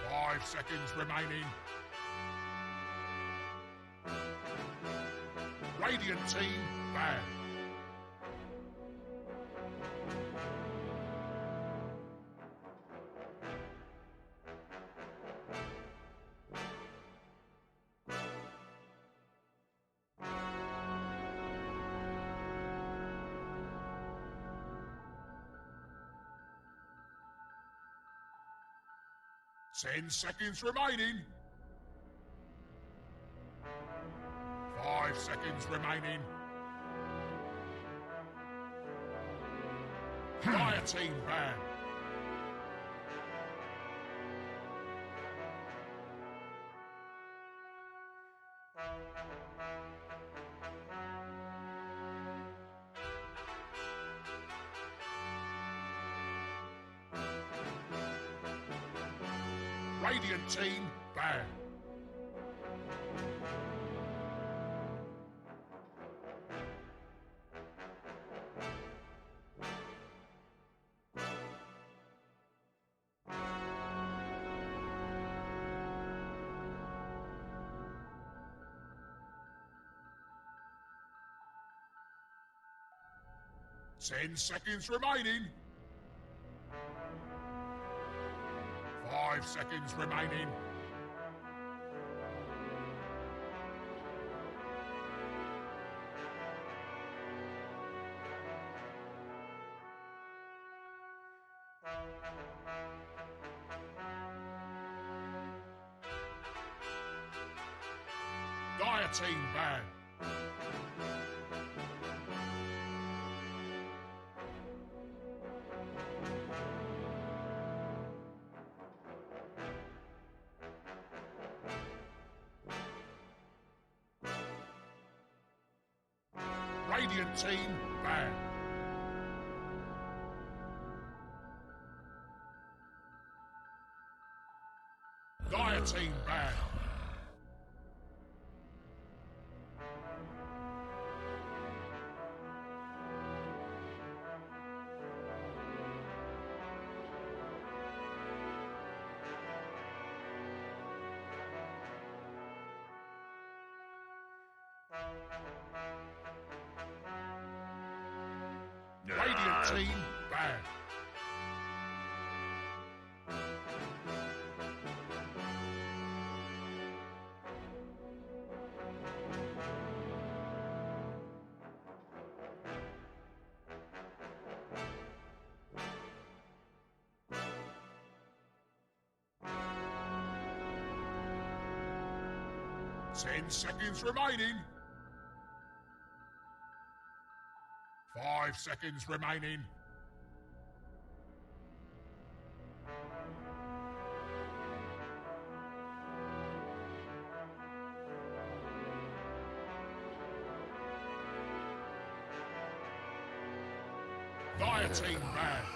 Five seconds remaining. Radiant team banned. 10 seconds remaining. 5 seconds remaining. Fire team banned. Radiant team banned. Ten seconds remaining. 5 seconds remaining. Dire team banned. Radiant team banned. Dire team banned. Radiant team banned. Ten seconds remaining. 5 seconds remaining. Dire team banned.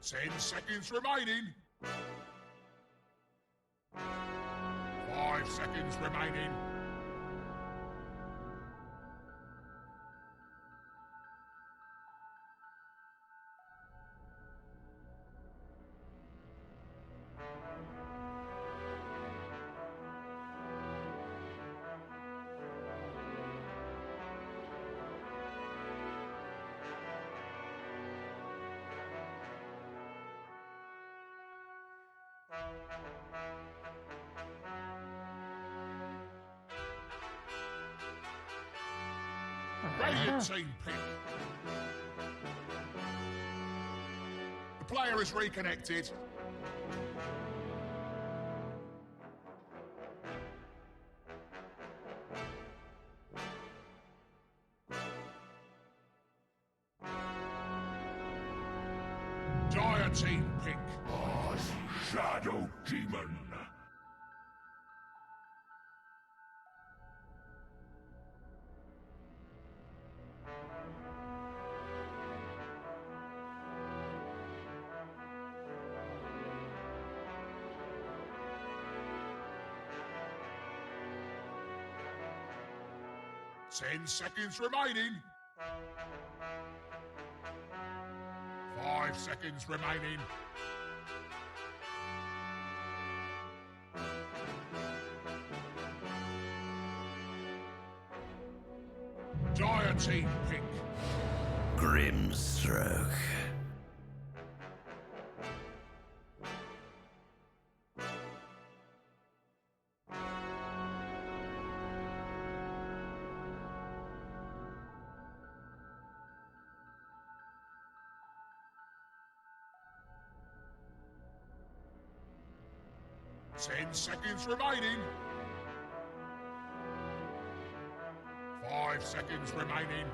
Ten seconds remaining. 5 seconds remaining. Radiant team pick. The player is reconnected. Dire team pick. Shadow Demon. 10 seconds remaining. 5 seconds remaining. Dire team pick. Grimstroke. Ten seconds remaining. 5 seconds remaining.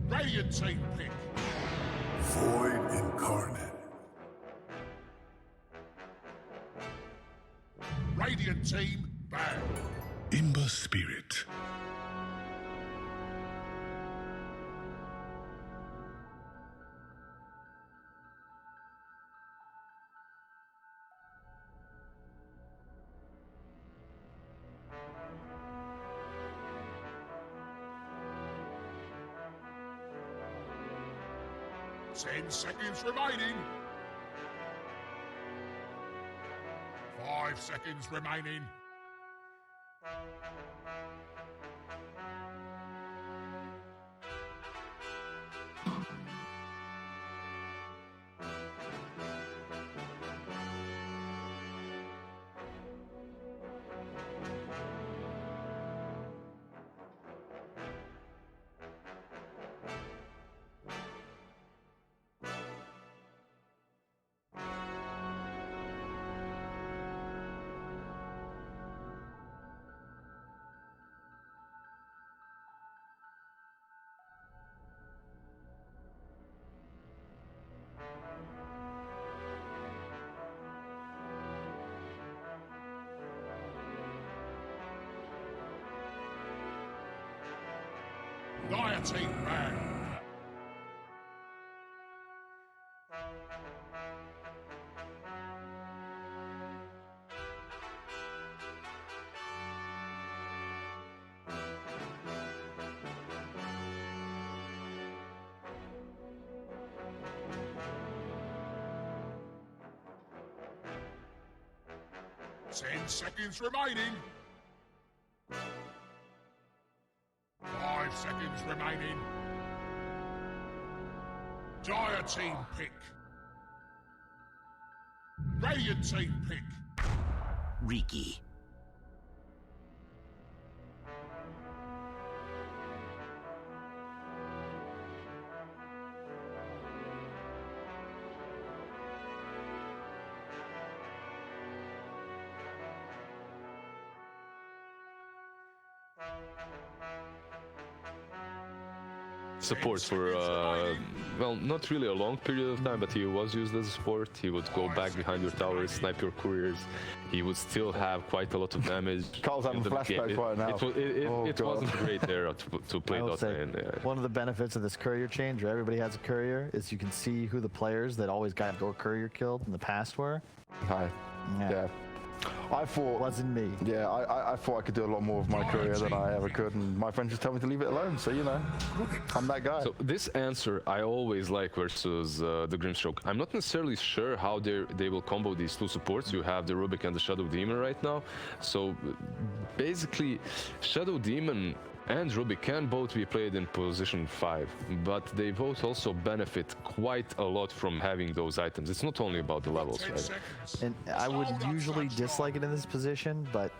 Radiant team pick. Void Incarnate. Radiant team ban. Imba Spirit. Ten seconds remaining. 5 seconds remaining. Dire team ban. Ten seconds remaining. 5 seconds remaining. Dire team pick. Radiant team pick. Riki. Support for well, not really a long period of time, but he was used as a support. He would go back behind your towers, snipe your couriers. He would still have quite a lot of damage. Carl's having flashbacks right now. It wasn't a great era to play Dota in. One of the benefits of this courier change, where everybody has a courier, is you can see who the players that always got your courier killed in the past were. Hi. Yeah. I thought Wasn't me. Yeah, I thought I could do a lot more with my career than I ever could, and my friends just tell me to leave it alone. So you know, I'm that guy. So this answer I always like versus the Grimstroke. I'm not necessarily sure how they will combo these two supports. You have the Rubik and the Shadow Demon right now. So basically, Shadow Demon and Rubik can both be played in position 5, but they both also benefit quite a lot from having those items. It's not only about the levels, right? And I would usually dislike it in this position, but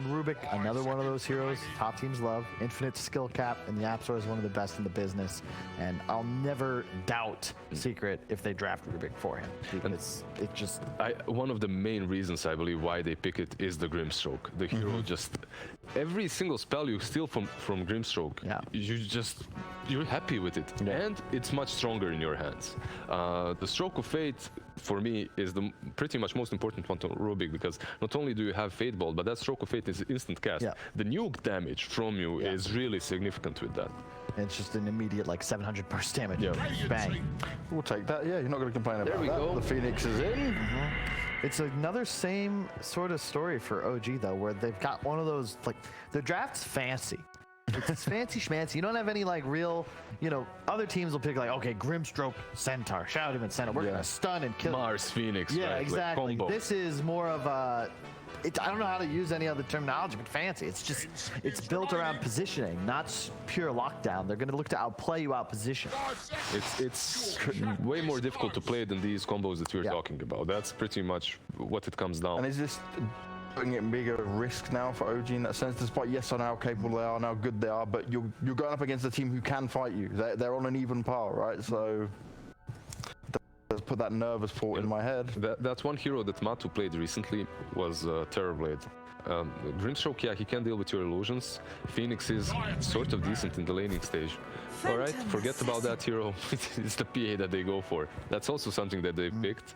Rubik, another one of those heroes top teams love. Infinite skill cap, and the App Store is one of the best in the business. And I'll never doubt Secret if they draft Rubik for him, because it just... One of the main reasons I believe why they pick it is the Grimstroke. The hero just... Every single spell you steal from Grimstroke, you're happy with it. Yeah. And it's much stronger in your hands. The Stroke of Fate for me, is the pretty much most important one to Rubik, because not only do you have Fate Bolt, but that Stroke of Fate is instant cast. Yeah. The nuke damage from you is really significant with that. It's just an immediate like 700 burst damage. Yeah. Bang. We'll take that. Yeah, you're not going to complain about we that. go. The Phoenix is in. It's another same sort of story for OG though, where they've got one of those like their draft's fancy. It's fancy schmancy. You don't have any like real, other teams will pick like, okay, Grimstroke Centaur, Shadow Demon Centaur. We're gonna stun and kill. Mars Phoenix. Yeah, right? exactly. Like combo. This is more of a. I don't know how to use any other terminology, but fancy. It's built around positioning, not pure lockdown. They're gonna look to outplay you, outposition. It's way more difficult to play than these combos that you're talking about. That's pretty much what it comes down. And is this putting it bigger risk now for OG in that sense? Despite yes, I know how capable they are, and how good they are, but you're going up against a team who can fight you. They're on an even par, right? So let's put that nervous thought in my head. That one hero that Matu played recently was Terrorblade. Grimstroke, yeah, he can deal with your illusions. Phoenix is sort of decent in the laning stage. All right, forget about that hero. It's the PA that they go for. That's also something that they picked.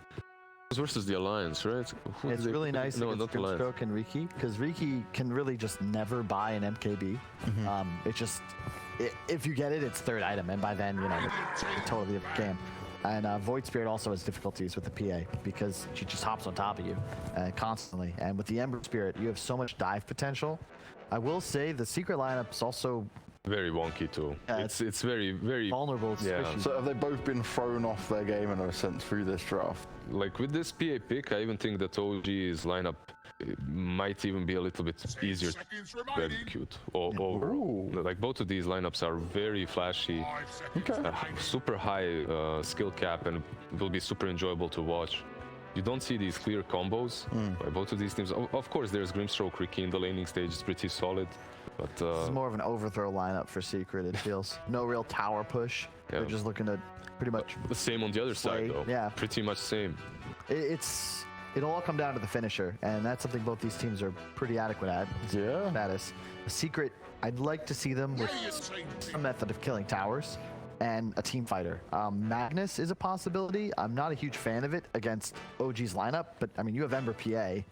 Versus the Alliance, right? Who It's did they really pick? nice No, against not Alliance. Grimstroke and Riki, because Riki can really just never buy an MKB. It's just, if you get it, it's third item, and by then, it's a totally different game. And Void Spirit also has difficulties with the PA because she just hops on top of you constantly. And with the Ember Spirit, you have so much dive potential. I will say the secret lineup's also Very wonky too. Yeah, It's very, very vulnerable. It's Yeah. squishy. So have they both been thrown off their game in a sense through this draft? like with this PA pick. I even think that OG's lineup might even be a little bit easier Seconds to remaining. execute overall. Like both of these lineups are very flashy, 5 seconds remaining. super high skill cap, and will be super enjoyable to watch. You don't see these clear combos by both of these teams. Of course, there's Grimstroke Riki in the laning stage. It's pretty solid, but This is more of an overthrow lineup for Secret, it feels. No real tower push. Yeah. They're just looking to pretty much. the same on the other Slay, side, though. yeah. Pretty much same. It'll all come down to the finisher, and that's something both these teams are pretty adequate at. Yeah. Status. Secret, I'd like to see them with some method of killing towers and a team fighter. Magnus is a possibility. I'm not a huge fan of it against OG's lineup, but I mean, you have Ember PA.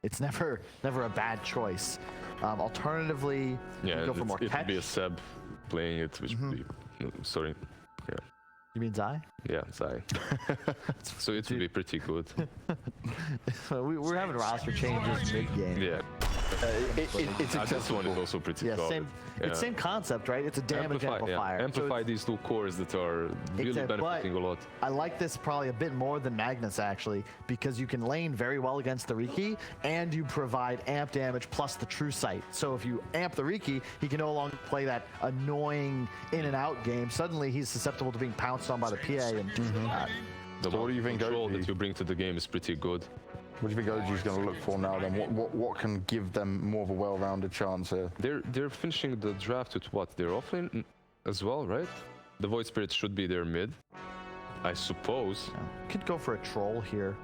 It's never a bad choice. Alternatively, Yeah, you go for more it catch. would be a Seb playing it, which would be. Sorry. Yeah. You mean Zai? Yeah, Zai. So it would be pretty good. We're having roster changes mid-game. Yeah. It's This one is acceptable. also pretty Yeah, solid. same. It's same concept, right? It's a damage amplifier. So Amplify these two cores that are really Exact- benefiting a lot. I like this probably a bit more than Magnus actually, because you can lane very well against the Riki, and you provide amp damage plus the true sight. So if you amp the Riki, he can no longer play that annoying in and out game. Suddenly he's susceptible to being pounced on by the PA. And The So what do you think, control OG? that you bring to the game is pretty good. What do you think OG's going to look for now then? What can give them more of a well-rounded chance here? They're finishing the draft with what? They're offlane as well, right? The Void Spirit should be their mid, I suppose. could go for a troll here.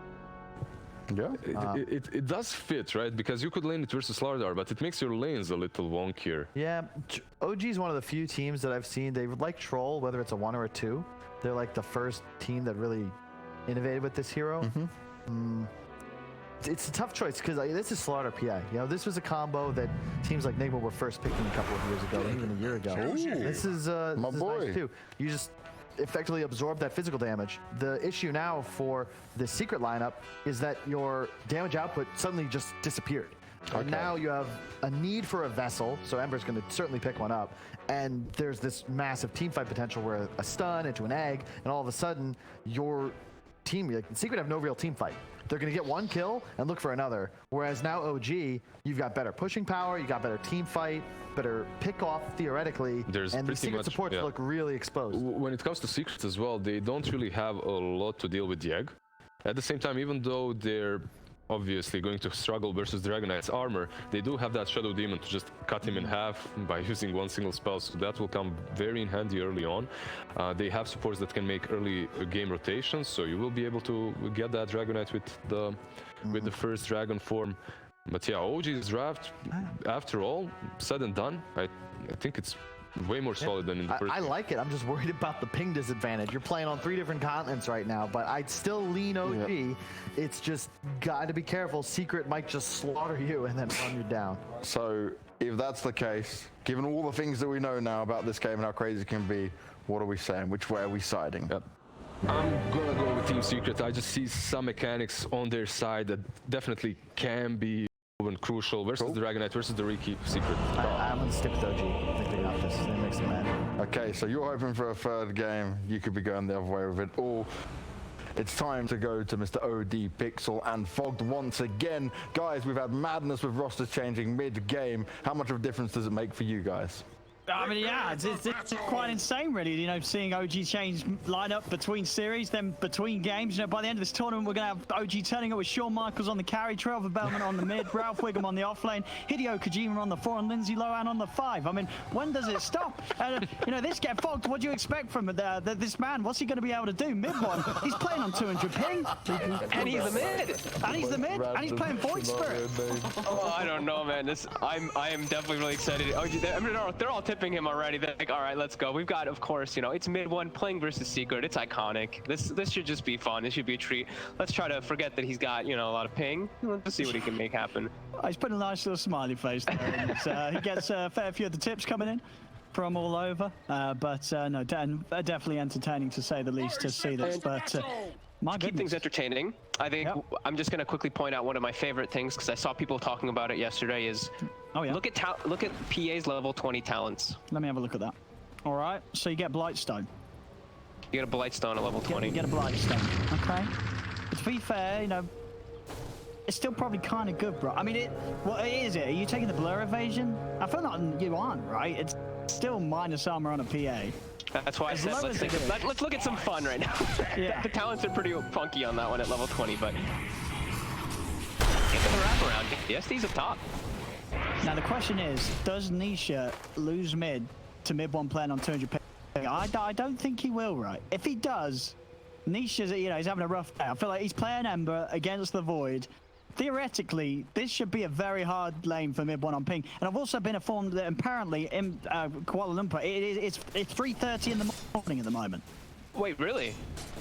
Yeah. It does fit, right? Because you could lane it versus Lardar, but it makes your lanes a little wonkier. Yeah, OG is one of the few teams that I've seen. They would like troll, whether it's a 1 or a 2. They're like the first team that really innovated with this hero. It's a tough choice because this is Slaughter PI. This was a combo that teams like Nigma were first picking a couple of years ago, even a year ago. This is My boy. nice too. You just effectively absorb that physical damage. The issue now for the secret lineup is that your damage output suddenly just disappeared. And now you have a need for a vessel, so Ember's going to certainly pick one up. And there's this massive team fight potential where a stun into an egg, and all of a sudden your team, like Secret, have no real team fight. They're going to get one kill and look for another. Whereas now OG, you've got better pushing power, you got better team fight, better pick off theoretically, There's and the pretty Secret much- supports yeah. look really exposed. When it comes to secrets as well, they don't really have a lot to deal with the egg. At the same time, even though they're obviously going to struggle versus Dragon Knight's armor, they do have that Shadow Demon to just cut him in half by using one single spell, so that will come very in handy early on. They have supports that can make early game rotations, so you will be able to get that Dragon Knight with the first Dragon form. But yeah, OG's draft, after all said and done, I think it's Way more solid than in the first I game. like it. I'm just worried about the ping disadvantage. You're playing on 3 different continents right now, but I'd still lean OG. Yeah. It's just got to be careful. Secret might just slaughter you and then run you down. So if that's the case, given all the things that we know now about this game and how crazy it can be, what are we saying? Which way are we siding? Yep. I'm gonna go with Team Secret. I just see some mechanics on their side that definitely can be crucial versus the Dragon Knight versus the Riki Secret. I'm gonna stick with OG. I think they got this. They mix them in. Okay, so you're hoping for a third game. You could be going the other way with it. Or it's time to go to Mr. OD, Pixel, and Fogged once again. Guys, we've had madness with rosters changing mid-game. How much of a difference does it make for you guys? I mean, yeah, it's quite insane, really. You know, seeing OG change lineup between series, then between games. You know, by the end of this tournament, we're going to have OG turning up with Shawn Michaels on the carry, Trevor Bellman on the mid, Ralph Wiggum on the offlane, Hideo Kojima on the 4, and Lindsay Lohan on the 5. I mean, when does it stop? You know, this get Fogged. What do you expect from this man? What's he going to be able to do? Mid one, he's playing on 200 ping, and he's the mid, and he's playing Void Spirit. Oh, I don't know, man. I am definitely really excited. OG, I mean, they're all tipping him already. They're like, all right, let's go. We've got, of course, you know, it's mid one playing versus Secret. It's iconic. This should just be fun. This should be a treat. Let's try to forget that he's got, you know, a lot of ping. Let's see what he can make happen. Oh, he's putting a nice little smiley face there. He gets a fair few of the tips coming in from all over. But no, definitely entertaining to say the least to see this. But keep things entertaining. I think I'm just going to quickly point out one of my favorite things, because I saw people talking about it yesterday, is look at PA's level 20 talents. Let me have a look at that. All right, so you get Blightstone. You get a Blightstone at level 20. You get a Blightstone, okay. But to be fair, you know, it's still probably kind of good, bro. I mean, what is it? Are you taking the blur evasion? I feel like you aren't, right? It's still minus armor on a PA. That's why I said let's look at some fun right now. Yeah. The talents are pretty funky on that one at level 20, but get the wraparound. The SD's up top. Now the question is, does Nisha lose mid to mid one playing on 200 ping? I don't think he will, right? If he does, Nisha's, you know, he's having a rough day. I feel like he's playing Ember against the Void. Theoretically, this should be a very hard lane for mid one on ping. And I've also been informed that apparently in Kuala Lumpur, it's 3:30 in the morning at the moment. Wait, really?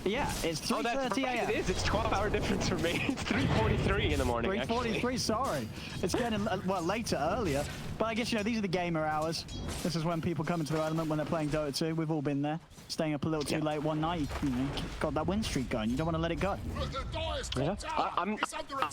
Yeah, it's 3:30 a.m. It is. It's 12-hour difference for me. It's 3:43 in the morning. 3:43. Sorry, it's getting later earlier. But I guess, you know, these are the gamer hours. This is when people come into their element when they're playing Dota 2. We've all been there, staying up a little too late one night. You know, got that win streak going. You don't want to let it go. I'm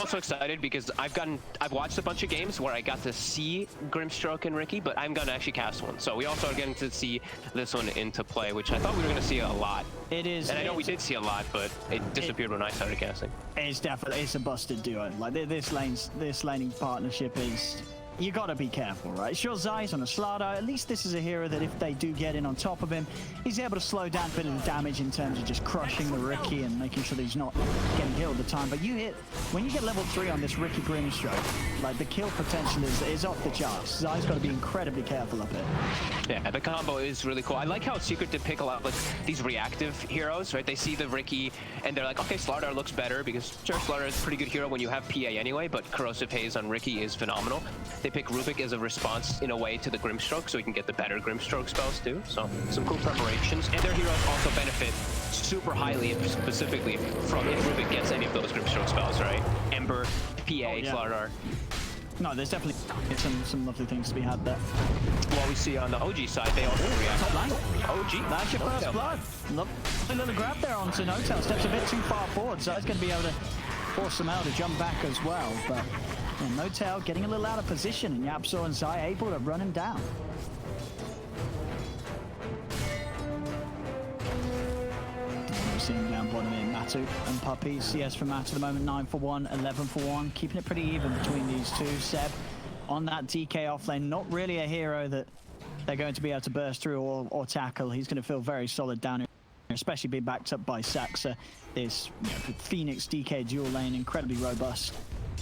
also excited because I've watched a bunch of games where I got to see Grimstroke and Ricky, but I'm gonna actually cast one. So we also are getting to see this one into play, which I thought we were gonna see a lot. It is. And I know we did see a lot, but it disappeared when I started casting. It's definitely a busted duo. Like this laning partnership is. You gotta be careful, right? Sure, Zai's on a Slardo. At least this is a hero that if they do get in on top of him, he's able to slow down a bit of the damage in terms of just crushing the Ricky and making sure that he's not getting killed all the time. But when you get level 3 on this Ricky Grimstroke, like the kill potential is off the charts. Zai's gotta be incredibly careful up here. Yeah, the combo is really cool. I like how Secret did pick a lot of like these reactive heroes, right? They see the Ricky and they're like, okay, Slardar looks better because sure, Slardar is a pretty good hero when you have PA anyway, but Corrosive Haze on Ricky is phenomenal. They pick Rubik as a response in a way to the Grimstroke, so he can get the better Grimstroke spells too. So some cool preparations, and their heroes also benefit super highly, specifically from if Rubik gets any of those Grimstroke spells, right? Ember, PA, Slardar. No, there's definitely some lovely things to be had there. What we see on the OG side, they also react. Top line. OG. That's your first blood. Lovely little grab there onto Notel. Steps a bit too far forward, so it's going to be able to force them out to jump back as well. But yeah, Notel getting a little out of position, and Yapso and Zai able to run him down. We're seeing down bottom in Matu and Puppy. CS for Matu at the moment, 9 for 1, 11 for 1. Keeping it pretty even between these two. Seb on that DK offlane, not really a hero that they're going to be able to burst through or tackle. He's going to feel very solid down here, especially being backed up by Saxa. This Phoenix DK dual lane, incredibly robust.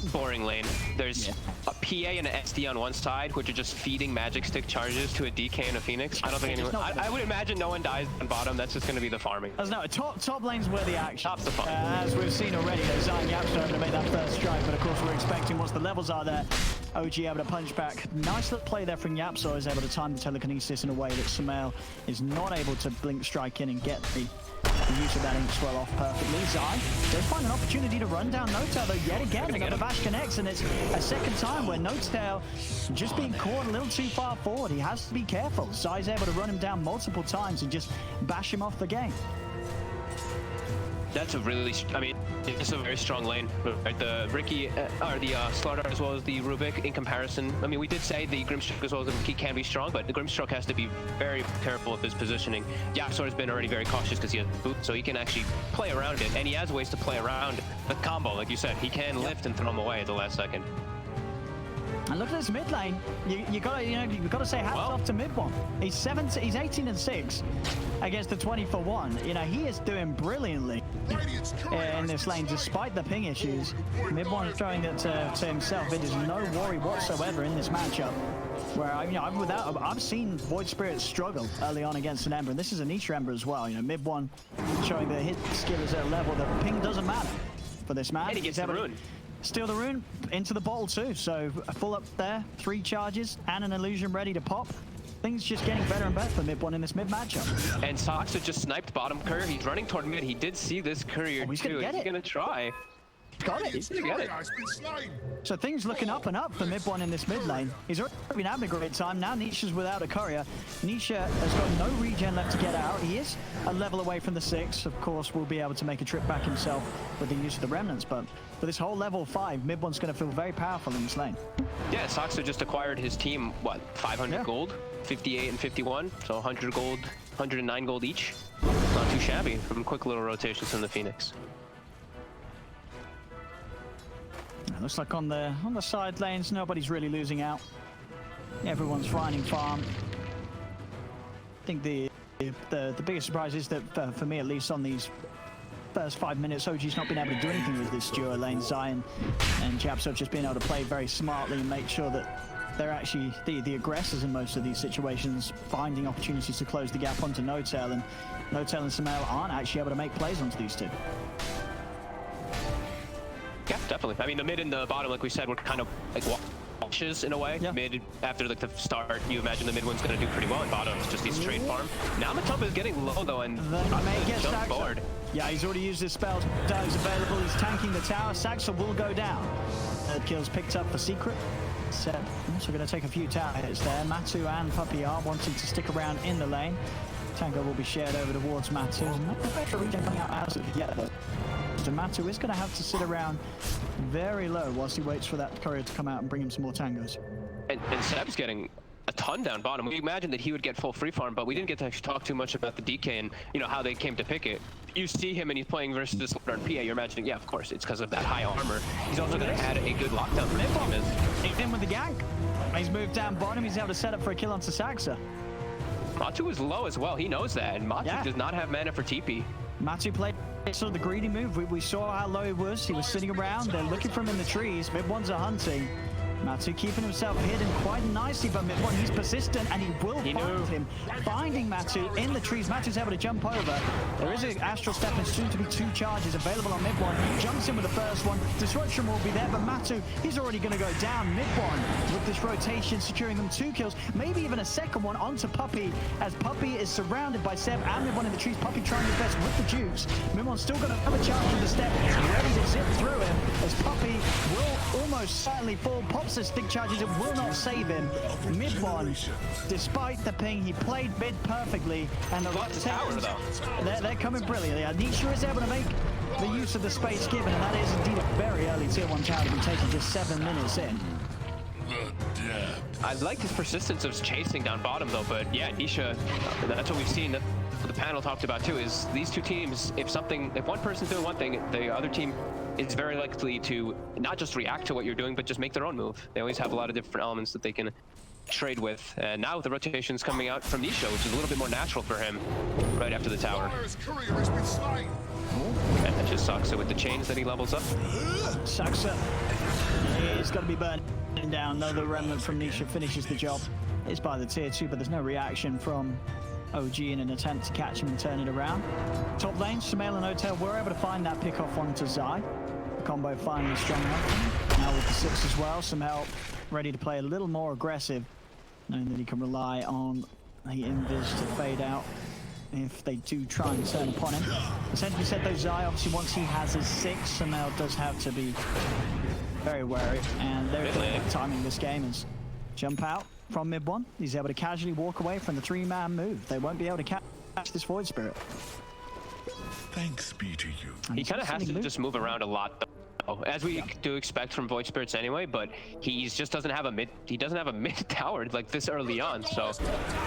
boring lane. There's a PA and an SD on one side, which are just feeding magic stick charges to a DK and a Phoenix. I don't think anyone. I would imagine no one dies on bottom. That's just going to be the farming. No, top lane's where the action. Top's the fun. As we've seen already, Zion Yapster able to make that first strike, but of course we're expecting once the levels are there, OG able to punch back. Nice little play there from Yapster, is able to time the telekinesis in a way that Sumail is not able to blink strike in and get the use of that ink swell off perfectly. Zai does find an opportunity to run down Notail, though, yet again. Another bash connects, and it's a second time where Notail just being caught a little too far forward. He has to be careful. Zai's able to run him down multiple times and just bash him off the game. That's a really, I mean, it's a very strong lane. Right? The Ricky, or the Slaughter as well as the Rubik in comparison. I mean, we did say the Grimstroke as well as the Ricky can be strong, but the Grimstroke has to be very careful of his positioning. Yapsor has been already very cautious because he has boot, so he can actually play around it, and he has ways to play around the combo. Like you said, he can lift and throw him away at the last second. And look at this mid lane. You gotta say hats off to mid one. He's 18 and 6 against the 20 for 1. You know, he is doing brilliantly in this lane despite the ping issues. Mid one throwing that to himself. It is no worry whatsoever in this matchup. Where I've seen Void Spirit struggle early on against an Ember, and this is a niche Ember as well. You know, mid one showing that his skill is at a level that ping doesn't matter for this man. And he gets the rune. Steal the rune into the bottle too, so a full up there, 3 charges, and an illusion ready to pop. Things just getting better and better for mid one in this mid matchup. And Soxa just sniped bottom courier. He's running toward mid. He did see this courier he's too. Gonna get he's it. gonna try. Got it. He's gonna get it. So things looking up and up for mid one in this mid lane. He's already been having a great time. Now Nisha's without a courier. Nisha has got no regen left to get out. He is a level away from the 6. Of course, will be able to make a trip back himself with the use of the remnants. But for this whole level 5, mid one's going to feel very powerful in this lane. Yeah, Soxa just acquired his team, what, 500 gold? 58 and 51, so 100 gold, 109 gold each. Not too shabby from quick little rotations from the Phoenix. Looks like on the side lanes, nobody's really losing out. Everyone's finding farm. I think the biggest surprise is that, for me at least, on these first 5 minutes, OG's not been able to do anything with this duo lane. Zion and Japs have just been able to play very smartly and make sure that they're actually the aggressors in most of these situations, finding opportunities to close the gap onto Notail, and Notail and Sumail aren't actually able to make plays onto these two. Yeah, definitely. I mean, the mid and the bottom, like we said, were kind of like washes in a way. Yeah. Mid, after like the start, you imagine the mid one's going to do pretty well, and bottom is just these trade farm. Now the top is getting low though, and may get jump forward. Yeah, he's already used his spells. He's available. He's tanking the tower. Saxa will go down. Third kill's picked up for Secret. Seb also going to take a few tower hits there. Matu and Puppy are wanting to stick around in the lane. Tango will be shared over towards Matu. Not the better regen coming out of it yet, though. Matu is going to have to sit around very low whilst he waits for that courier to come out and bring him some more tangos. And Seb's getting a ton down bottom. We imagined that he would get full free farm, but we didn't get to actually talk too much about the DK and, you know, how they came to pick it. You see him and he's playing versus this PA, you're imagining, yeah, of course, it's because of that high armor. He's also going to add a good lockdown for him. He's in with the gank. He's moved down bottom. He's able to set up for a kill onto Saxa. Matu is low as well. He knows that, and Matu does not have mana for TP. Matu played sort of the greedy move. We saw how low he was. He was sitting around. They're looking for him in the trees. Mid ones are hunting. Matu keeping himself hidden quite nicely, but mid one, he's persistent and he will find him. Finding Matu in the trees. Matu's able to jump over. There is an Astral Step and soon to be 2 charges available on mid one. Jumps in with the first one. Disruption will be there, but Matu, he's already going to go down mid one with this rotation, securing them 2 kills, maybe even a second one onto Puppy, as Puppy is surrounded by Seb and mid one in the trees. Puppy trying his best with the Jukes. Mid one's still got another charge with the step, ready to zip through him, as Puppy will almost certainly fall. Pops the stick charges, it will not save him. Mid one, despite the ping, he played mid perfectly, and the they're coming brilliantly. Nisha is able to make the use of the space given, and that is indeed a very early tier 1 tower to be taken just 7 minutes in. I like his persistence of chasing down bottom though, but yeah, Nisha, that's what we've seen. That the panel talked about too, is these two teams, if one person's doing one thing, the other team is very likely to not just react to what you're doing, but just make their own move. They always have a lot of different elements that they can trade with. And now the rotation's coming out from Nisha, which is a little bit more natural for him right after the tower. Courier has been slain. And that just Saxa with the chains that he levels up. Saxa It's got to be burning down. Another remnant from Nisha finishes the job. It's by the tier 2, but there's no reaction from OG in an attempt to catch him and turn it around. Top lane, Sumail and Hotel were able to find that pick off onto Zai. The combo finally strong enough. Now with the 6 as well, Sumail ready to play a little more aggressive, knowing that he can rely on the invis to fade out if they do try and turn upon him. Essentially said though, Zai, obviously once he has his 6, Sumail does have to be very wary, and they're timing this game is jump out from mid 1. He's able to casually walk away from the 3-man move. They won't be able to catch this Void Spirit. Thanks be to you. He kind of has to just move around a lot, though, as we do expect from Void Spirits anyway. But he just doesn't have a mid. He doesn't have a mid tower like this early on, so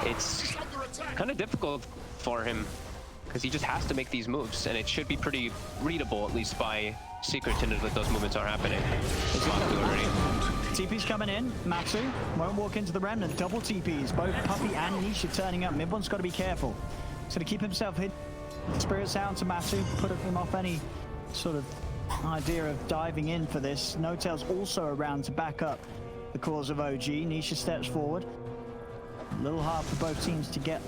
it's kind of difficult for him because he just has to make these moves, and it should be pretty readable at least by Secret to know that those movements are happening. TP's coming in. Matsu won't walk into the remnant. Double TPs. Both Puppy and Nisha turning up. Mid one's got to be careful. So to keep himself hidden, Spirit sound to Matsu, put him off any sort of idea of diving in for this. No-Tail's also around to back up the cause of OG. Nisha steps forward. A little hard for both teams to get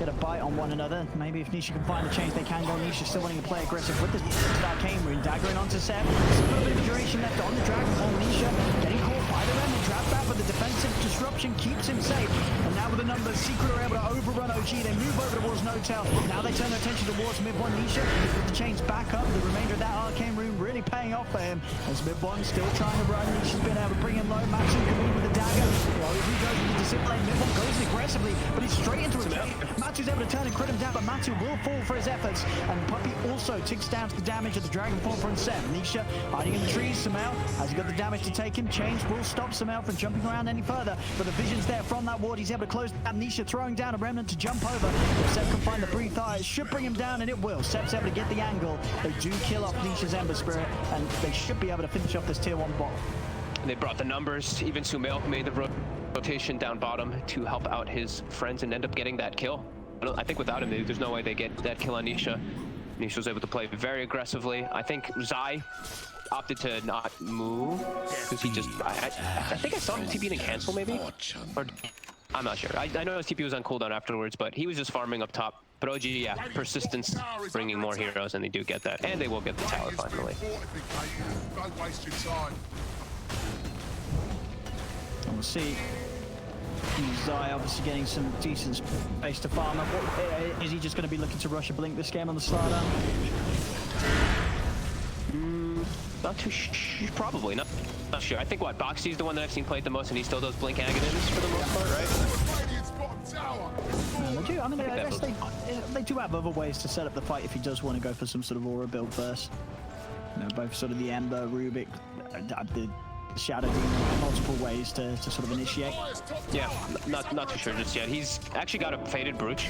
a bite on one another. Maybe if Nisha can find the change, they can go. Nisha still wanting to play aggressive with this Arcane Rune, daggering onto Seb. Still a bit of duration left on the Dragon Ball. Nisha getting caught by the remnant, trap back, but the defensive disruption keeps him safe. And now with the numbers, Secret are able to overrun OG. They move over towards No-Tail. Now they turn their attention towards mid 1. Nisha with the chains back up. The remainder of that Arcane Rune really paying off for him. As mid 1 still trying to run. Nisha's been able to bring him low. Matsu can lead with the dagger. Well, if he goes with the discipline, mid 1 goes aggressively, but he's straight into it. Matsu's able to turn and crit him down, but Matsu will fall for his efforts. And Puppy also ticks down to the damage of the Dragon Form from Seb. Nisha hiding in the trees. Sumail has he got the damage to take him. Chains will stop Sumail from jumping around any further, but the vision's there from that ward. He's able to close down. Nisha throwing down a remnant to jump over. If Seb can find the breathe eye, it should bring him down, and it will. Seb's able to get the angle. They do kill off Nisha's Ember Spirit, and they should be able to finish off this tier 1 bot. They brought the numbers. Even Sumail made the rotation down bottom to help out his friends and end up getting that kill. I think without him, there's no way they get that kill on Nisha. Nisha was able to play very aggressively. I think Zai opted to not move because he just... I think I saw him TP and cancel maybe? Or, I'm not sure. I know his TP was on cooldown afterwards, but he was just farming up top. But OG, yeah, persistence, bringing more heroes, and they do get that. And they will get the tower finally. Don't waste your time. And we'll see. Zai obviously getting some decent space to farm up. Is he just going to be looking to rush a blink this game on the slider? Not too probably not sure. I think Boxy's the one that I've seen played the most, and he still does blink agonins for the most part, right? They do. I mean, I guess they do have other ways to set up the fight if he does want to go for some sort of aura build first. You know, both sort of the Ember, Rubik, the Shadow Demon, multiple ways to sort of initiate. Yeah, not too sure just yet. He's actually got a faded brooch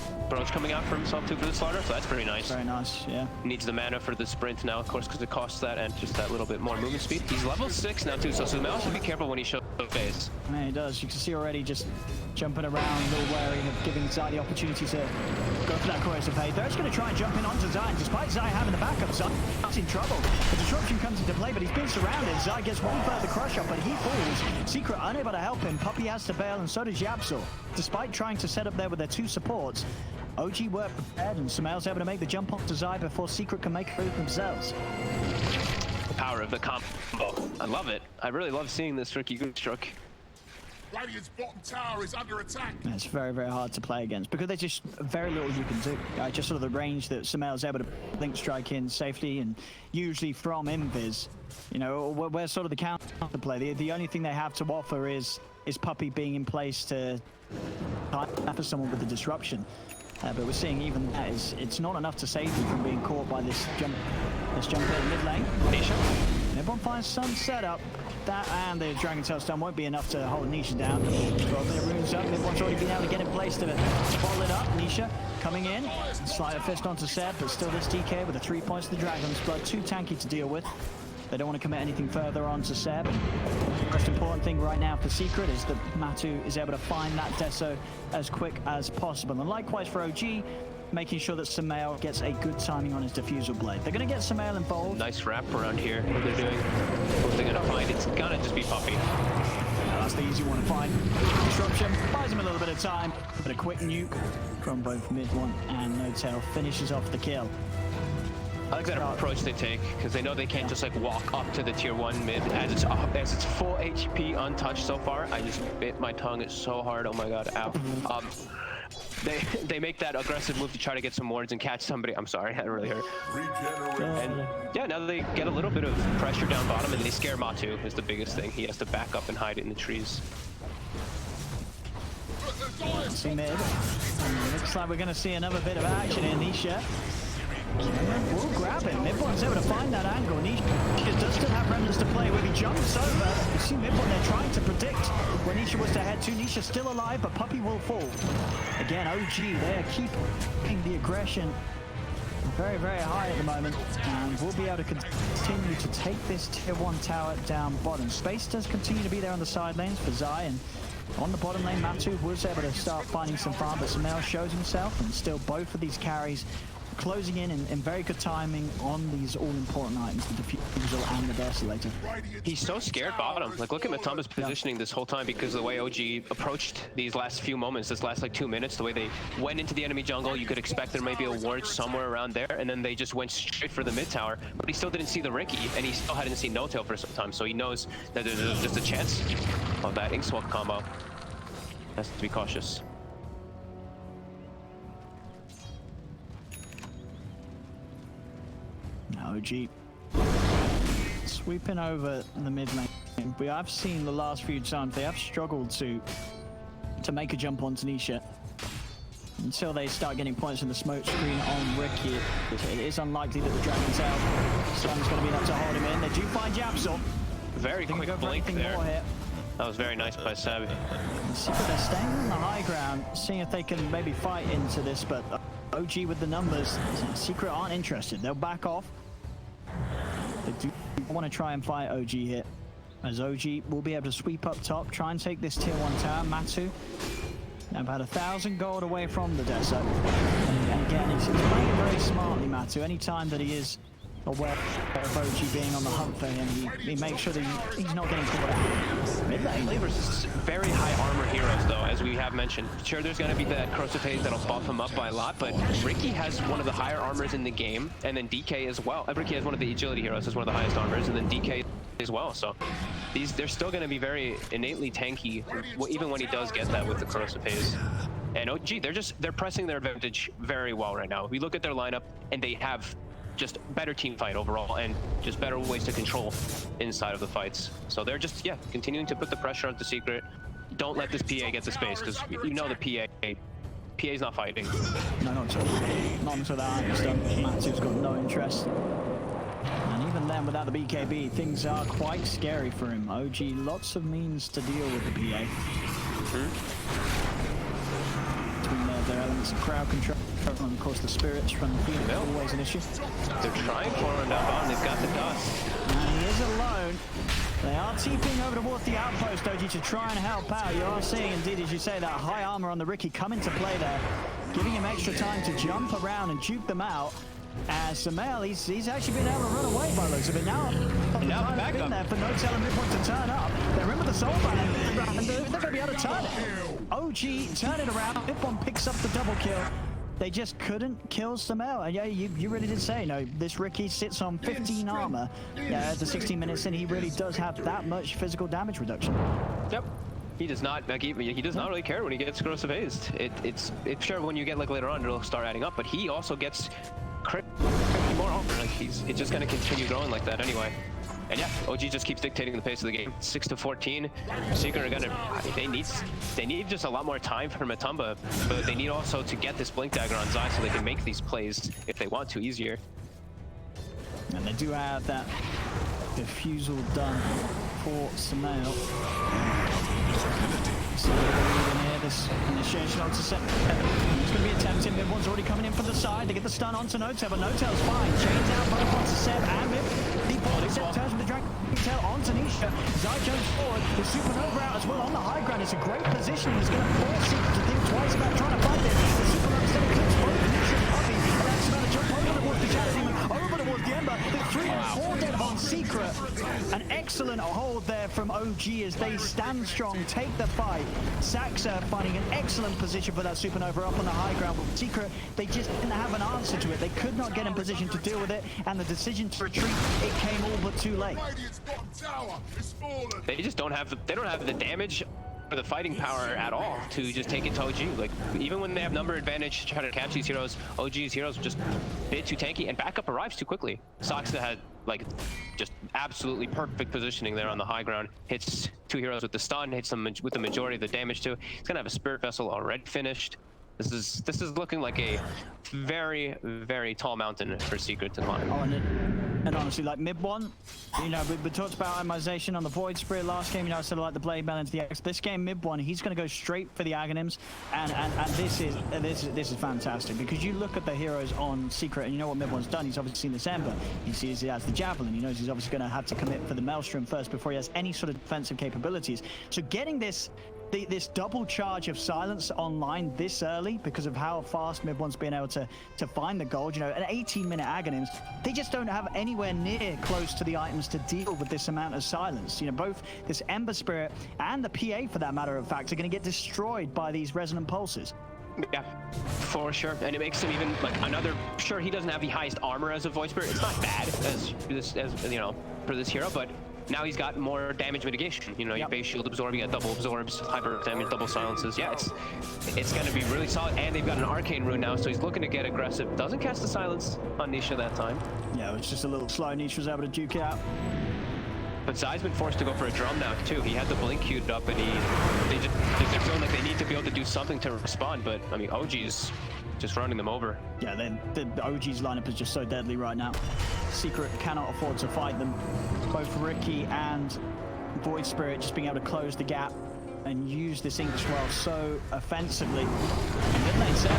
coming out for himself too for the slaughter, so that's pretty nice. Very nice, yeah. Needs the mana for the sprint now, of course, because it costs that and just that little bit more movement speed. He's level 6 now too, so Sumail should be careful when he shows face. Yeah, he does. You can see already just jumping around, a little wary of giving Zai the opportunity to go for that corrosive haze. They're just going to try and jump in onto Zai, and despite Zai having the backup, Zai's in trouble. The disruption comes into play, but he's been surrounded. Zai gets one further crush up, but he falls. Secret unable to help him. Puppy has to bail, and so does Yapsor. Despite trying to set up there with their 2 supports, OG were prepared, and Sumail's able to make the jump onto Zai before Secret can make it move themselves. The power of the combo. I love it. I really love seeing this Ricky Goose stroke. Radiant's bottom tower is under attack. It's very, very hard to play against because there's just very little you can do. Just sort of the range that Sumail's able to link strike in safely, and usually from invis. You know, where's sort of the counter play? The only thing they have to offer is Puppy being in place to for someone with the disruption. But we're seeing even that it's not enough to save you from being caught by this jump in mid lane. Nisha. Everyone finds some setup. That and the Dragon Tail Stone won't be enough to hold Nisha down. 12 minute runes up. Everyone's already been able to get in place to follow it up. Nisha coming in. Slide a fist onto Seb, but still this DK with the 3 points to the Dragon's Blood. Too tanky to deal with. They don't want to commit anything further onto Seb. The most important thing right now for Secret is that Matu is able to find that Deso as quick as possible. And likewise for OG, making sure that Samael gets a good timing on his diffusal blade. They're going to get Samael involved. Nice wrap around here. What they're doing. What they're gonna find? It's gonna just be Puppy. That's the easy one to find. Disruption buys him a little bit of time, but a quick nuke from both mid one and No-Tail finishes off the kill. I like that approach they take because they know they can't just like walk up to the tier 1 mid as it's full HP untouched so far. I just bit my tongue so hard. Oh my god, ow. They make that aggressive move to try to get some wards and catch somebody. I'm sorry, that really hurt. And yeah, now they get a little bit of pressure down bottom and they scare Matu is the biggest thing. He has to back up and hide in the trees. See mid. Looks like we're going to see another bit of action in Nisha. We'll grab him. Midbone's able to find that angle. Nisha does still have remnants to play with. He jumps over. You see Midbone there trying to predict where Nisha was to head to. Nisha's still alive, but Puppy will fall. Again, OG, they're keeping the aggression very, very high at the moment. And we'll be able to continue to take this tier 1 tower down bottom. Space does continue to be there on the side lanes for Zai, and on the bottom lane, Matu was able to start finding some farm, but Samael shows himself, and still both of these carries closing in very good timing on these all-important items, the Diffusal and the Desolator. He's so scared bottom. Like, look at Matumba's positioning this whole time because of the way OG approached these last few moments, this last like 2 minutes, the way they went into the enemy jungle. You could expect there may be a ward somewhere around there, and then they just went straight for the mid tower, but he still didn't see the Ricky, and he still hadn't seen No-Tail for some time, so he knows that there's just a chance of that Inkswalk combo. Has to be cautious. OG sweeping over the mid lane. We have seen the last few times they have struggled to make a jump onto Nisha until they start getting points in the smoke screen on Ricky. It is unlikely that the Dragon's out. Sun's going to be enough to hold him in. They do find Japsel. Very quick blink there. That was very nice by Savvy. They're staying on the high ground, seeing if they can maybe fight into this, but OG with the numbers, Secret aren't interested. They'll back off. They do want to try and fight OG here, as OG will be able to sweep up top, try and take this tier 1 tower. Matu, about 1,000 gold away from the Deso. And again, he's playing it very smartly, Matu. Anytime that he is aware of OG being on the hunt for him, he makes sure that he's not getting caught out. Mid lane. Versus very high armor heroes, though, as we have mentioned. Sure, there's going to be that corrosive haze that'll buff him up by a lot, but Ricky has one of the higher armors in the game, and then DK as well. Ricky has one of the agility heroes, has one of the highest armors, and then DK as well. So they're still going to be very innately tanky, even when he does get that with the corrosive haze. And OG, they're pressing their advantage very well right now. We look at their lineup, and they have just better team fight overall and just better ways to control inside of the fights. So they're just, yeah, continuing to put the pressure on the Secret. Don't let this PA get the space, because you know the PA's not fighting. No, not until that is done. Matu's got no interest. And even then, without the BKB, things are quite scary for him. OG, lots of means to deal with the PA. Between their elements of crowd control, and of course the spirits from the field, always an issue. They're trying for him down bottom. They've got the dust. And he is alone. They are TPing over towards the outpost, OG, to try and help out. You are seeing, indeed, as you say, that high armor on the Ricky come into play there, giving him extra time to jump around and juke them out. As Samael, he's actually been able to run away by looks of it now. Now back up there for No-Tail and Midpoint to turn up. They remember the soul ban, and they're going to be able to turn it. OG turn it around. Midpoint picks up the double kill. They just couldn't kill Samael. And yeah, you really did say, no, this Ricky sits on 15 armor. Yeah, at the 16 minutes in, he really does have that much physical damage reduction. Yep. He does not, like, he does not really care when he gets corrosive hazed. It's sure when you get like later on it'll start adding up, but he also gets more armor. Like it's just gonna continue growing like that anyway. And yeah, OG just keeps dictating the pace of the game. 6-14. Secret are gonna, they need just a lot more time for Matumba, but they need also to get this Blink Dagger on Zai so they can make these plays, if they want to, easier. And they do have that diffusal done for Samael. So we're going to hear this initiation onto set. It's going to be attempted. Mid-one's already coming in from the side to get the stun onto No-Tail, but No-Tail's fine. Chains out both onto Seb and Mid. Seb turns with the Dragon Tail onto Nisha. Zai jumps forward. The Supernova out as well on the high ground. It's a great position. He's going to force Secret to think twice about trying to fight it. The Supernova still clips both Nisha Shadow Demon over towards the Ember. The 3 and 4 dead on Secret. An excellent hold there from OG as they stand strong, take the fight. Saxa finding an excellent position for that Supernova up on the high ground. But Secret, they just didn't have an answer to it. They could not get in position to deal with it, and the decision to retreat, it came all but too late. Radiant's bottom tower is fallen. They just don't have the damage or the fighting power at all to just take it to OG. Like, even when they have number advantage to try to catch these heroes, OG's heroes are just a bit too tanky, and backup arrives too quickly. Saxa had, like, just absolutely perfect positioning there on the high ground. Hits 2 heroes with the stun, hits them with the majority of the damage too. He's gonna have a Spirit Vessel already finished. This is looking like a very, very tall mountain for Secret to climb. Oh, and honestly, like mid one, you know, we talked about itemization on the Void Spirit last game. You know, I said I like the Blade Bell into the X. This game, mid one, he's going to go straight for the Aghanims, and this is fantastic because you look at the heroes on Secret, and you know what mid one's done. He's obviously seen this Ember. He sees he has the Javelin. He knows he's obviously going to have to commit for the Maelstrom first before he has any sort of defensive capabilities. So getting this double charge of silence online this early because of how fast mid-one's been able to find the gold. You know, an 18-minute Aghanims, they just don't have anywhere near close to the items to deal with this amount of silence. You know, both this Ember Spirit and the PA, for that matter of fact, are going to get destroyed by these resonant pulses. Yeah, for sure. And it makes him even like another. Sure, he doesn't have the highest armor as a Void Spirit. It's not bad as you know, for this hero, but now he's got more damage mitigation. You know, your base shield absorb, you got double absorbs, hyper damage, double silences. Yeah, it's going to be really solid. And they've got an arcane rune now, so he's looking to get aggressive. Doesn't cast the silence on Nisha that time. Yeah, it was just a little slow. Nisha was able to duke it out. But Zai's been forced to go for a drum now too. He had the blink queued up, and they're feeling like they need to be able to do something to respond. But I mean, OG's just running them over. Yeah, the OG's lineup is just so deadly right now. Secret cannot afford to fight them. Both Ricky and Void Spirit just being able to close the gap and use this Ink Swell so offensively. Mid lane set,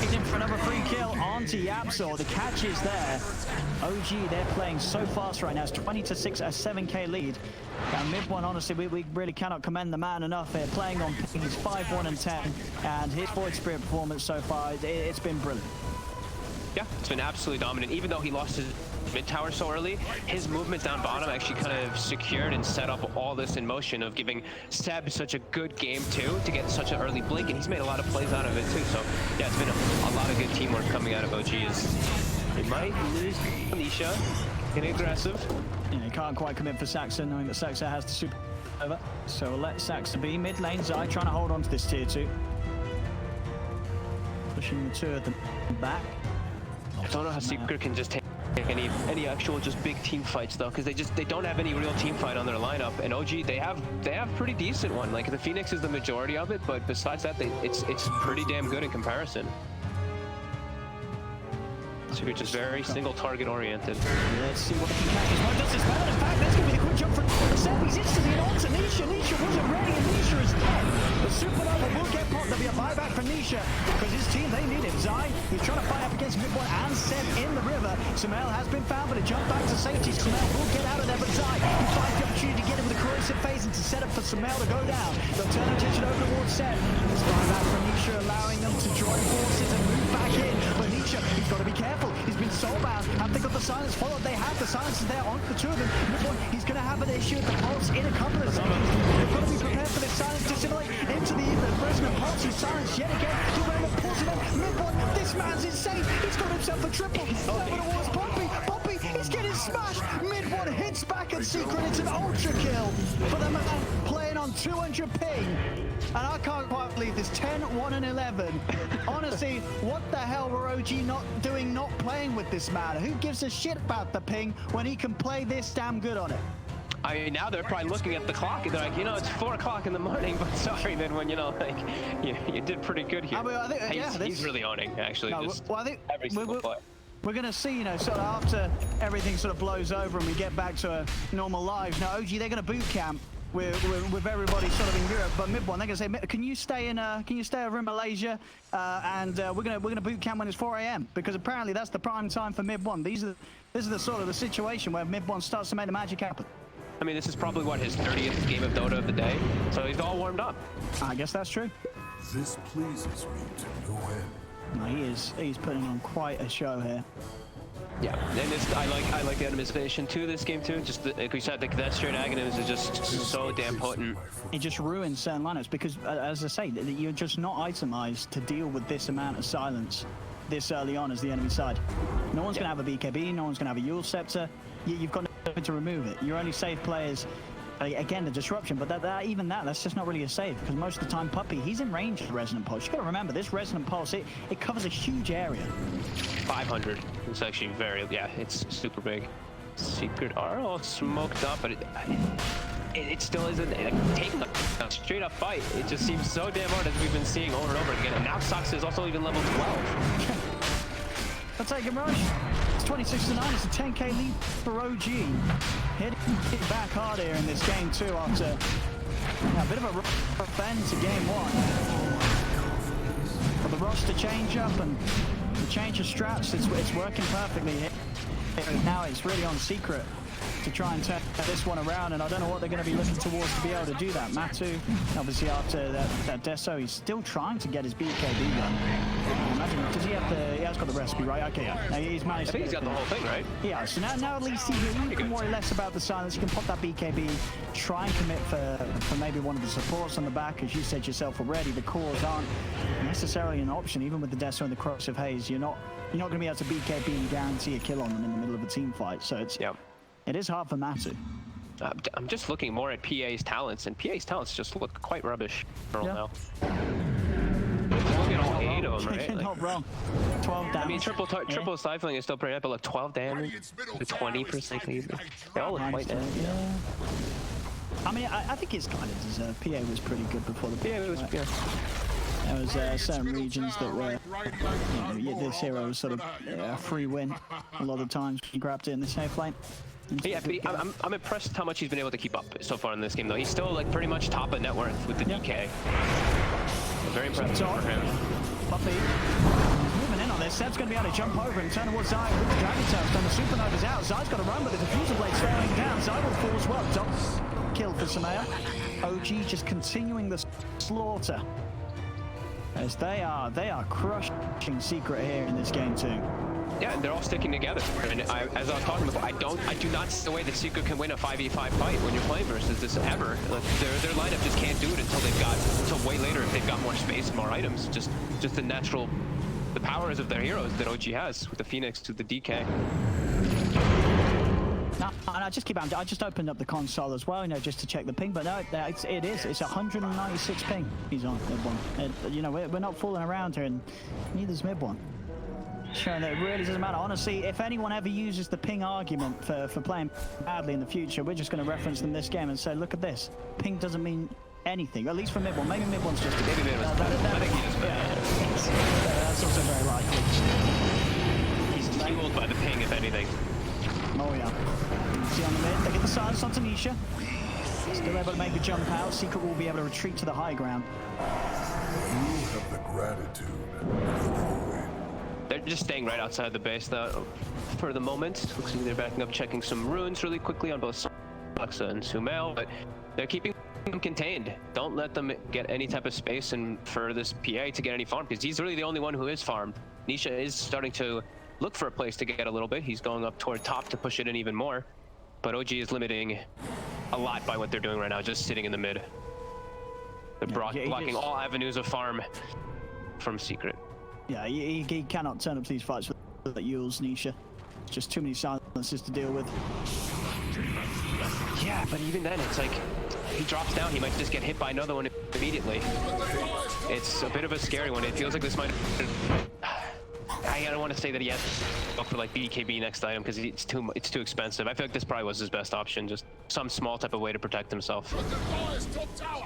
he's in for another free kill onto Yapsor. The catch is there. OG, they're playing so fast right now. It's 20-6, a 7k lead. And mid one, honestly, we really cannot commend the man enough here. Playing on ping, he's 5-1 and 10, and his Void Spirit performance so far, it's been brilliant. Yeah, it's been absolutely dominant. Even though he lost his mid tower so early, his movement down bottom actually kind of secured and set up all this in motion of giving Seb such a good game too to get such an early blink, and he's made a lot of plays out of it too. So yeah, it's been a lot of good teamwork coming out of OG. They might lose Nisha, getting aggressive. Yeah, he can't quite commit for Saxa, knowing that Saxa has the super over. So we'll let Saxa be. Mid lane, Zai trying to hold on to this tier 2. Pushing the 2 of them back. I don't know how Secret can just take any actual just big team fights though, because they don't have any real team fight on their lineup. And OG, they have pretty decent one. Like the Phoenix is the majority of it, but besides that, it's pretty damn good in comparison. Secret just very single target oriented. Let's see what he can catch. Well, does this matter? In fact, that's going to be the quick jump for Seb. He's instantly on to Nisha. Nisha wasn't ready, and Nisha is dead. The Supernova will get popped. There'll be a buyback for Nisha because his team, they need him. Zai, he's trying to fight up against mid one and Seb in the river. Sumail has been found, but a jump back to safety. Sumail will get out of there, but Zai, he finds the opportunity to get him with a corrosive phase and to set up for Sumail to go down. They'll turn attention over towards Seb. This buyback from Nisha allowing them to join forces and move back in. But Nisha, he's got to be careful. He's been soulbound. Have they got the silence followed? They have. The silence is there on the 2 of them. Mid-one, he's going to have an issue with the pulse in a couple of seconds. They've got to be prepared for this silence to simulate into the resonant pulse. He's silenced yet again. Durella pulls him in. Mid-one, this man's insane. He's got himself a triple. Over towards Poppy. Poppy, he's getting smashed. Mid-one hits back at Secret. It's an ultra kill for the man playing on 200 ping. And I can't quite believe this. 10, 1, and 11. Honestly, what the hell were OG not doing, not playing with this man? Who gives a shit about the ping when he can play this damn good on it? I mean, now they're probably looking at the clock and they're like, you know, it's 4 o'clock in the morning, but sorry, man, when, you know, like, you did pretty good here. I mean, I think, he's really owning, actually, no, just well, I think every single play. We're going to see, you know, sort of after everything sort of blows over and we get back to a normal life. Now, OG, they're going to boot camp with everybody sort of in Europe, but mid one, they're going to say, can you stay over in Malaysia? And we're gonna boot camp when it's 4 a.m. because apparently that's the prime time for mid one. This is the sort of the situation where mid one starts to make the magic happen. I mean, this is probably what his 30th game of Dota of the day, so he's all warmed up. I guess that's true. This pleases me to no end. No, he's putting on quite a show here. Yeah, and I like the itemization too this game too. Just like we said, that straight agonist is just so damn potent. It just ruins certain lineups because, as I say, you're just not itemized to deal with this amount of silence this early on as the enemy side. No one's going to have a BKB, no one's going to have a Yule Scepter. You've got nothing to remove it. Your only save players, again, the disruption, but that's just not really a save because most of the time Puppy, he's in range of the Resonant Pulse. You've got to remember, this Resonant Pulse, it covers a huge area. 500. It's actually it's super big. Secret are all smoked up, but it still isn't taking a straight up fight. It just seems so damn hard as we've been seeing over and over again. And now Sox is also even level 12. Let's take him, Rush. It's 26-9. It's a 10k lead for OG. Hitting back hard here in this game too after a bit of a rough end to game one. But the roster change up and the change of straps, it's working perfectly here. Now it's really on Secret to try and turn this one around, and I don't know what they're going to be looking towards to be able to do that. Matu, obviously after that Deso, he's still trying to get his BKB gun. Imagine, does he have the? He has got the recipe, right? Okay, yeah. He's managed. I think he's got the whole thing, right? Yeah. So now at least you can worry less about the silence. You can pop that BKB, try and commit for maybe one of the supports on the back, as you said yourself already. The cores aren't necessarily an option, even with the Deso and the Cross of Haze. You're not going to be able to BKB and guarantee a kill on them in the middle of a team fight. So it is hard for Matu. I'm just looking more at PA's talents, and PA's talents just look quite rubbish now. Look at all 8 of them, right? You're not wrong. 12 damage. I mean, triple stifling is still pretty good, but like 12 damage, the 20% cleave. They all look quite nice. Yeah. I mean, I think it's kind of deserved. PA was pretty good before the PA was good. There was certain regions that were, this hero was sort of a free win a lot of times. He grabbed it in the safe lane. Yeah, I'm impressed how much he's been able to keep up so far in this game, though. He's still like pretty much top of net worth with the DK. Very impressive for him. Puppy moving in on this. Seb's going to be able to jump over and turn towards Zai with the Dragon Tails. Then the Supernova's out. Zai's got to run, but the Diffuser Blade's failing down. Zai will fall as well. Top kill for Samaya. OG just continuing the slaughter. As they are crushing Secret here in this game too. Yeah, and they're all sticking together. And as I was talking before, I do not see the way that Secret can win a 5v5 fight when you're playing versus this ever. Like, their lineup just can't do it until way later if they've got more space and more items. Just the powers of their heroes that OG has with the Phoenix to the DK. No, I just opened up the console as well, just to check the ping. But no, it's 196 ping. He's on mid one. We're not fooling around here, and neither's mid one. Showing that it really doesn't matter. Honestly, if anyone ever uses the ping argument for playing badly in the future, we're just going to reference them this game and say, look at this. Ping doesn't mean anything, at least for mid one. Maybe mid one's just a maybe mid one's I think he is better. That's also very likely. He's fueled by the ping, if anything. Oh yeah. See on the mid, they get the silence onto Nisha. Still able to make the jump out. Secret will be able to retreat to the high ground. You have the gratitude. They're just staying right outside the base though for the moment. Looks like they're backing up, checking some runes really quickly on both Aksa and Sumail, but they're keeping them contained. Don't let them get any type of space and for this PA to get any farm, because he's really the only one who is farmed. Nisha is starting to look for a place to get a little bit. He's going up toward top to push it in even more, but OG is limiting a lot by what they're doing right now, just sitting in the mid. They're blocking all avenues of farm from Secret. Yeah, he cannot turn up to these fights with Yule's Nisha. Just too many silences to deal with. Yeah, but even then, it's like, he drops down, he might just get hit by another one immediately. It's a bit of a scary one. It feels like this might... I don't want to say that he has to go for like BKB next item because it's too expensive. I feel like this probably was his best option, just some small type of way to protect himself.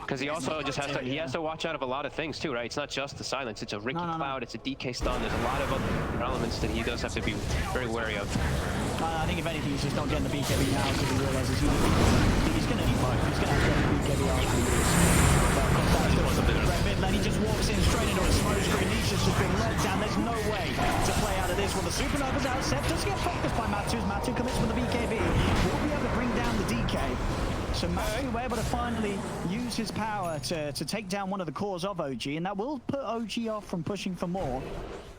Because he also just has to watch out of a lot of things too, right? It's not just the silence. It's a Ricky Cloud, it's a DK stun. There's a lot of other elements that he does have to be very wary of. I think if anything, he's just not getting the BKB now because he realizes he's going to need both. He's going to have to get the BKB after Then he just walks in straight into a smoke screen. Nisha's just been locked down. There's no way to play out of this one. The Supernova's out. Sep does get focused by Matu. Matu commits with the BKB. Will be able to bring down the DK. So Matu were able to finally use his power to take down one of the cores of OG, and that will put OG off from pushing for more.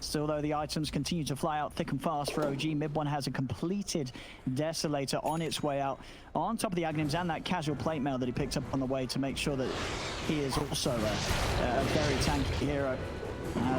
Still, though, the items continue to fly out thick and fast for OG. Mid one has a completed Desolator on its way out on top of the Aghanim's and that casual plate mail that he picked up on the way to make sure that he is also a very tanky hero.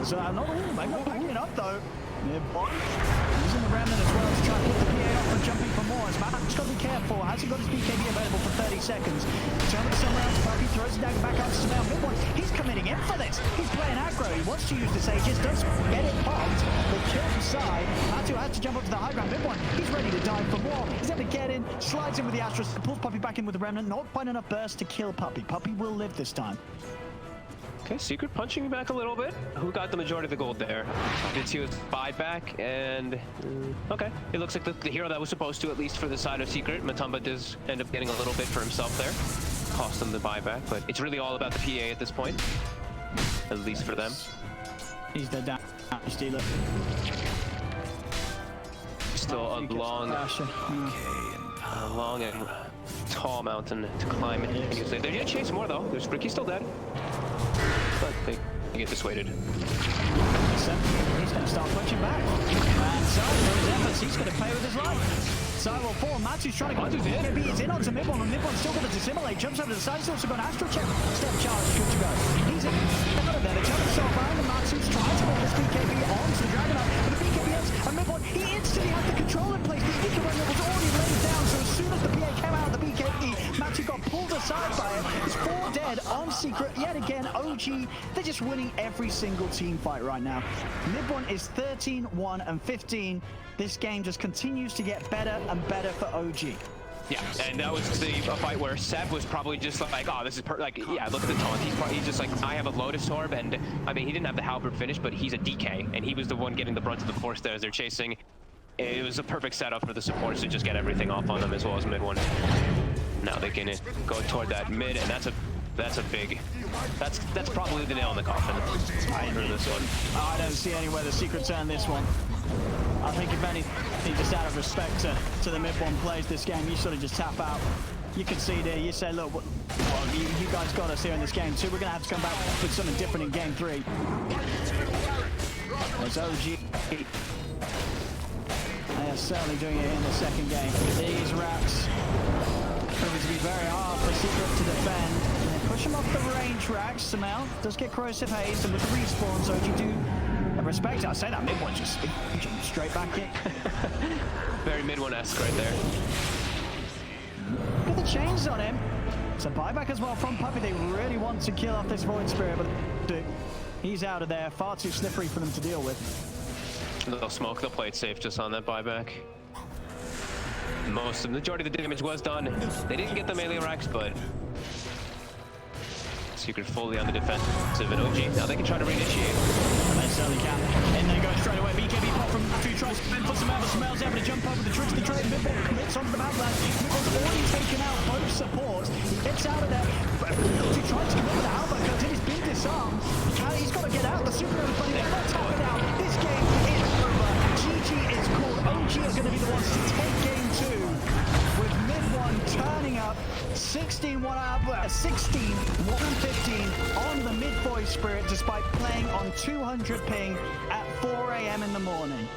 So not all backing up though. Mid one using the remnant as well to try and put the PA off and jumping for more. As Matt's got to be careful. Hasn't got his BKB available for 30 seconds. Jumping somewhere else, Puppy throws the dagger back out to Smell. Mid one, he's committing in for this. He's playing aggro. He wants to use this Aegis, does get it popped. The kill from side. Matu has to jump up to the high ground. Mid one, he's ready to dive for more. He's able to get in, slides in with the Astros, pulls Puppy back in with the remnant. Not quite enough burst to kill Puppy. Puppy will live this time. Okay, Secret punching back a little bit. Who got the majority of the gold there? Did see his buyback, and okay. It looks like the hero that was supposed to, at least for the side of Secret. Matumba does end up getting a little bit for himself there. Cost him the buyback, but it's really all about the PA at this point. At least for them. He's the damage dealer. Still a long and tall mountain to climb continuously. They're gonna chase more though. There's Ricky still dead, but they get dissuaded. He's gonna start punching back. And Sai, for his efforts, he's gonna pay with his life. Sai will fall. Matsu's trying to go. Maybe he's in onto Mid one, and Mid one's still gonna dissimulate. Jumps over to the side. He's also got an Astral check. Step charge, good to go. He's in. They've got it there. They jump himself around, and Matsu's trying to put this BKB onto the Dragonite. But the BKB ends, and Mid one, he instantly had the control in place. The Eco Runner was already laid down, so as soon as the PA came out of the BKB, Matsu got pulled aside by it. It's 4 dead on Secret. Yet again, OG, they're just winning every single team fight right now. Mid one is 13-1 and 15. This game just continues to get better and better for OG. Yeah, and that was a fight where Seb was probably just like, oh, this is like, yeah, look at the taunt. He's just like, I have a Lotus Orb, and I mean, he didn't have the Halberd finish, but he's a DK, and he was the one getting the brunt of the force there as they're chasing. It was a perfect setup for the supports to just get everything off on them, as well as Mid one. Now they can go toward that mid, and that's a big, that's probably the nail in the coffin for this one. I don't see anywhere the Secret turn this one. I think if anything, just out of respect to the Mid one plays this game, you sort of just tap out. You can see there, you say, look, well, you guys got us here in this game too. We're gonna have to come back with something different in game 3. There's OG. They are certainly doing it in the second game. These racks proving to be very hard for Secret to defend. And they push him off the range racks. Somehow does get corrosive haze, and with the respawns, OG do respect. I say that Mid one just jumped straight back in. Very Mid one-esque right there. Look at the chains on him. It's a buyback as well from Puppy. They really want to kill off this Void Spirit, but he's out of there. Far too slippery for them to deal with. They'll smoke, they'll play it safe just on that buyback. The majority of the damage was done. They didn't get the melee racks, but Secret fully on the defensive at OG. Now they can try to reinitiate. They certainly can. And they go straight away. BKB pop from Matthew, tries to spin for some other Smells able to jump over the tricks of the trade. Midball commits onto the Madland. Midball's already taken out both supports. He gets out of there. He tries to commit with the Alba because he's been disarmed. He's got to get out. The super is playing. They're not tapping out. This game is over. GG is called. OG are going to be the ones to take game 2. With Mid one turning up 16-1 up, 16-1-15 on the Mid Void Spirit, despite playing on 200 ping at 4 a.m. in the morning.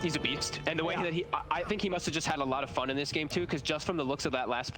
He's a beast, and the way that I think he must have just had a lot of fun in this game too, because just from the looks of that last